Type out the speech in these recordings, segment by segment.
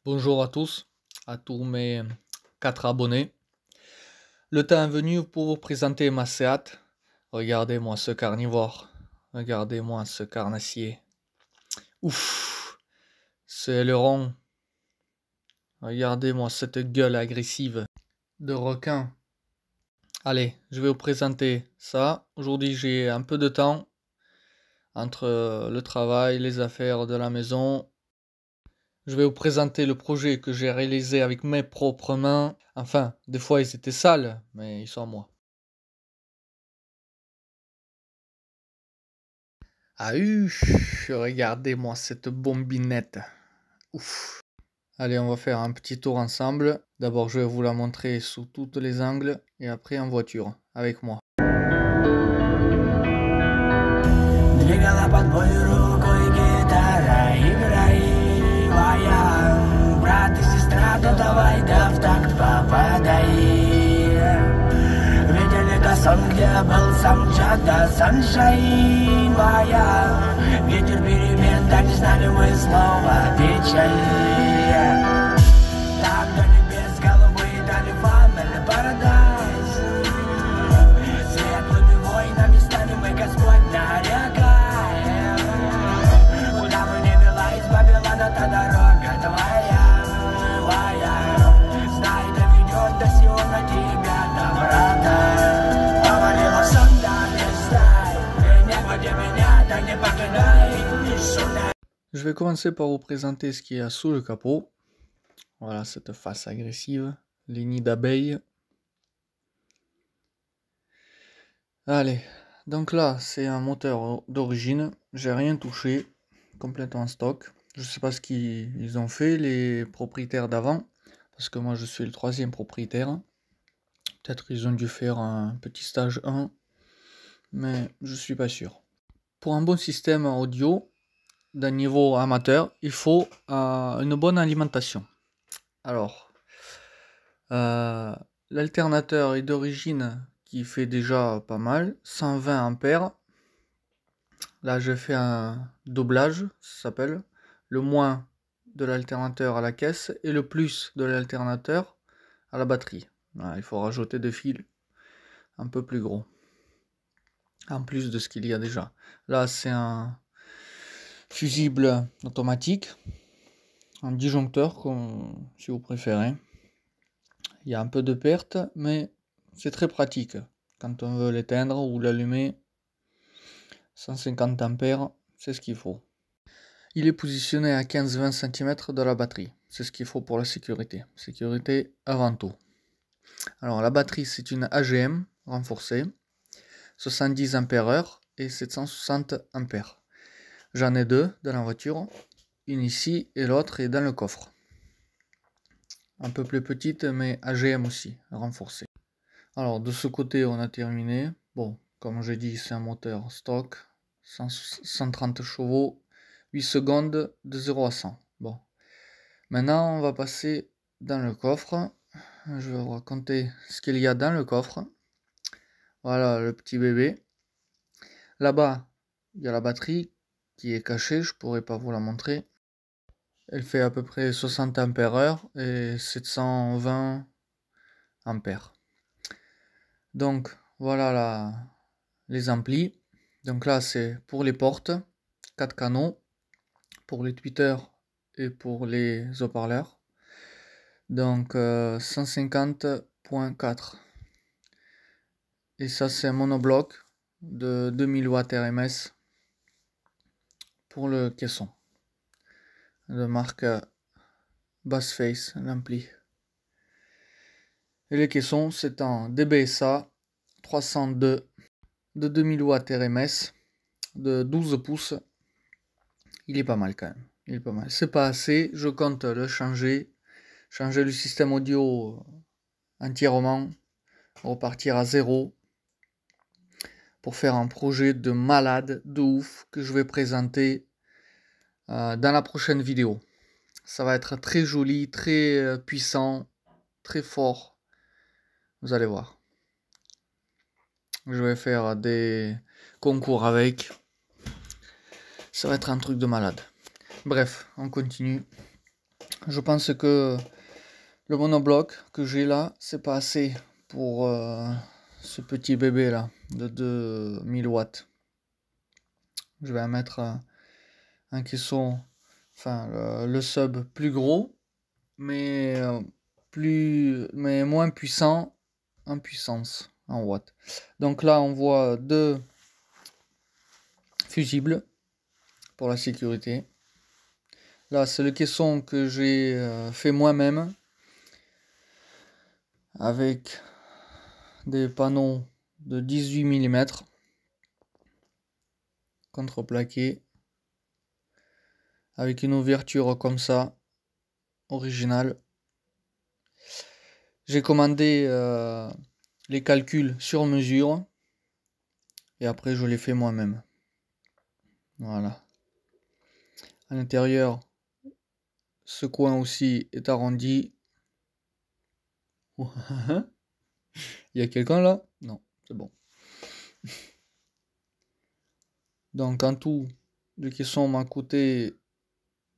Bonjour à tous mes 4 abonnés. Le temps est venu pour vous présenter ma Seat. Regardez-moi ce carnivore. Regardez-moi ce carnassier. Ouf, ce aileron. Regardez-moi cette gueule agressive de requin. Allez, je vais vous présenter ça. Aujourd'hui, j'ai un peu de temps entre le travail, les affaires de la maison. Je vais vous présenter le projet que j'ai réalisé avec mes propres mains. Enfin, des fois ils étaient sales, mais ils sont à moi. Ah regardez-moi cette bombinette. Ouf. Allez, on va faire un petit tour ensemble. D'abord, je vais vous la montrer sous tous les angles et après en voiture, avec moi. Где был сам Джада, Саншайн, ветер перемен, да не знали мы слова печаль. Там дали без головы, дали фамиль, парадайз. Светлыми войнами стали мы, Господь нарекаем. Куда бы ни вела из Вавилона, та дорога твоя. Знай, доведет до Сиона тебя доброта. Je vais commencer par vous présenter ce qu'il y a sous le capot. Voilà cette face agressive, les nids d'abeilles. Allez, donc là c'est un moteur d'origine, j'ai rien touché, complètement stock. Je sais pas ce qu'ils ont fait les propriétaires d'avant, parce que moi je suis le 3e propriétaire. Peut-être ils ont dû faire un petit stage 1, mais je suis pas sûr. Pour un bon système audio d'un niveau amateur, il faut une bonne alimentation. Alors, l'alternateur est d'origine qui fait déjà pas mal, 120 ampères. Là, je fais un doublage, ça s'appelle, le moins de l'alternateur à la caisse et le plus de l'alternateur à la batterie. Voilà, il faut rajouter des fils un peu plus gros, en plus de ce qu'il y a déjà. Là, c'est un fusible automatique, un disjoncteur, si vous préférez. Il y a un peu de perte, mais c'est très pratique quand on veut l'éteindre ou l'allumer. 150 ampères, c'est ce qu'il faut. Il est positionné à 15-20 cm de la batterie. C'est ce qu'il faut pour la sécurité. Sécurité avant tout. Alors la batterie, c'est une AGM renforcée, 70 ampères-heure et 760 ampères. J'en ai deux dans la voiture, une ici et l'autre est dans le coffre. Un peu plus petite, mais AGM aussi, renforcée. Alors de ce côté, on a terminé. Bon, comme j'ai dit, c'est un moteur stock, 130 chevaux, 8 secondes de 0 à 100. Bon, maintenant on va passer dans le coffre. Je vais vous raconter ce qu'il y a dans le coffre. Voilà le petit bébé. Là-bas, il y a la batterie qui est cachée, je pourrais pas vous la montrer. Elle fait à peu près 60 ampères-heure et 720 ampères. Donc voilà les amplis. Donc là c'est pour les portes, 4 canaux, pour les tweeters et pour les haut-parleurs. Donc 150.4. Et ça c'est un monobloc de 2000 watts RMS pour le caisson. De marque Bassface, l'ampli. Et les caissons, c'est un DBSA 302 de 2000 watts RMS de 12 pouces. Il est pas mal quand même. Il est pas mal. C'est pas assez. Je compte le changer. Changer le système audio entièrement. Repartir à zéro. Pour faire un projet de malade, de ouf, que je vais présenter dans la prochaine vidéo. Ça va être très joli, très puissant, très fort. Vous allez voir. Je vais faire des concours avec. Ça va être un truc de malade. Bref, on continue. Je pense que le monobloc que j'ai là, c'est pas assez pour ce petit bébé là de 2000 watts. Je vais mettre un caisson, enfin le sub plus gros, mais moins puissant en puissance, en watts. Donc là, on voit 2 fusibles pour la sécurité. Là, c'est le caisson que j'ai fait moi-même avec des panneaux de 18 mm contreplaqués avec une ouverture comme ça, originale. J'ai commandé les calculs sur mesure et après je les fais moi-même. Voilà. À l'intérieur, ce coin aussi est arrondi. Il y a quelqu'un là? Non, c'est bon. Donc en tout, le caisson m'a coûté,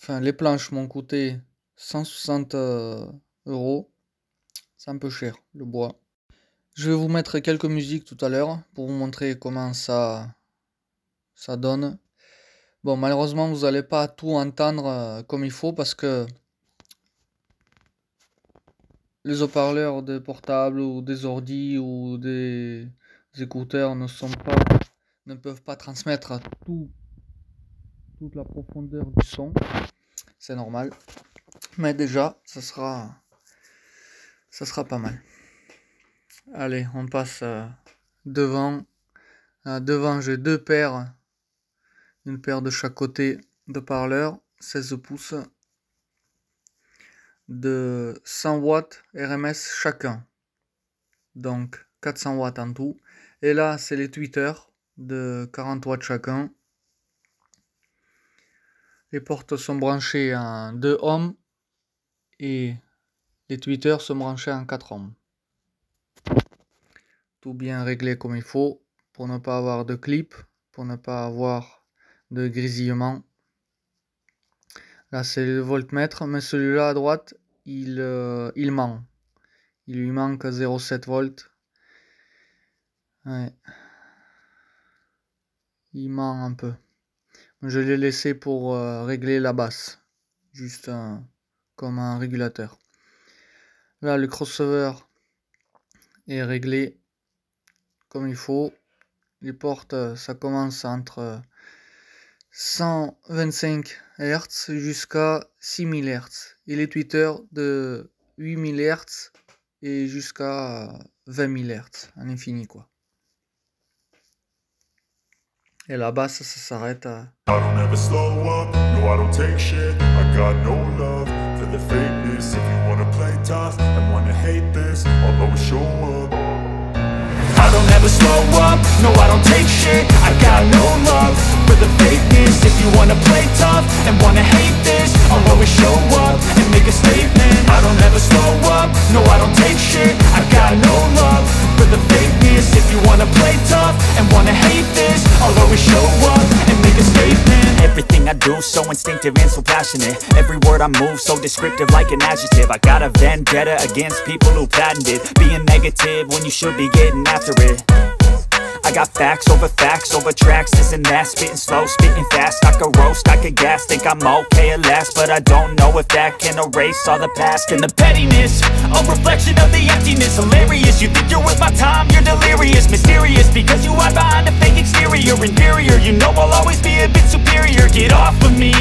enfin les planches m'ont coûté 160 €. C'est un peu cher, le bois. Je vais vous mettre quelques musiques tout à l'heure pour vous montrer comment ça donne. Bon, malheureusement, vous n'allez pas tout entendre comme il faut parce que les haut-parleurs des portables ou des ordis ou des écouteurs ne peuvent pas transmettre toute la profondeur du son. C'est normal. Mais déjà, ça sera pas mal. Allez, on passe devant. Devant, j'ai 2 paires. Une paire de chaque côté de parleurs, 16 pouces, de 100 watts RMS chacun. Donc 400 watts en tout. Et là, c'est les tweeters de 40 watts chacun. Les portes sont branchées en 2 ohms et les tweeters sont branchés en 4 ohms. Tout bien réglé comme il faut pour ne pas avoir de clip, pour ne pas avoir de grésillement. Là c'est le voltmètre, mais celui-là à droite il ment. Il lui manque 0,7 volts. Ouais. Il ment un peu. Je l'ai laissé pour régler la basse, juste comme un régulateur. Là le crossover est réglé comme il faut. Les portes, ça commence entre 125 Hz jusqu'à 6000 Hz. Et les tweeters de 8000 Hz et jusqu'à 20 000 Hz, en infini quoi. Et la basse, ça s'arrête à... I don't ever slow up, no I don't take shit. I got no love for the fakeness. If you wanna play tough and wanna hate this, I'll always show up. I don't ever slow up, no I don't take shit. I got no love for the fakeness. If you wanna play tough and wanna hate this, I'll always show up and make a statement. I don't ever slow up, no I don't take shit. I got no love for the fakeness. If you wanna play tough and wanna hate this, I'll always show up and make a statement. Everything I do so instinctive and so passionate. Every word I move so descriptive like an adjective. I got a vendetta against people who patented being negative when you should be getting after it. I got facts over tracks, this and that. Spitting slow, spitting fast, I could roast, I could gas. Think I'm okay at last, but I don't know if that can erase all the past. And the pettiness, a reflection of the emptiness. Hilarious, you think you're worth my time, you're delirious. Mysterious, because you hide behind a fake exterior. Inferior, you know I'll always be a bit superior. Get off of me.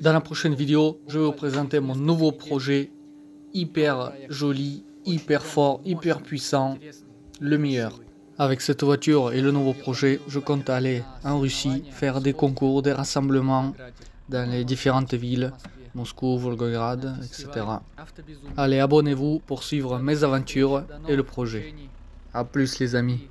Dans la prochaine vidéo, je vais vous présenter mon nouveau projet, hyper joli, hyper fort, hyper puissant, le meilleur. Avec cette voiture et le nouveau projet, je compte aller en Russie, faire des concours, des rassemblements dans les différentes villes, Moscou, Volgograd, etc. Allez, abonnez-vous pour suivre mes aventures et le projet. A plus les amis.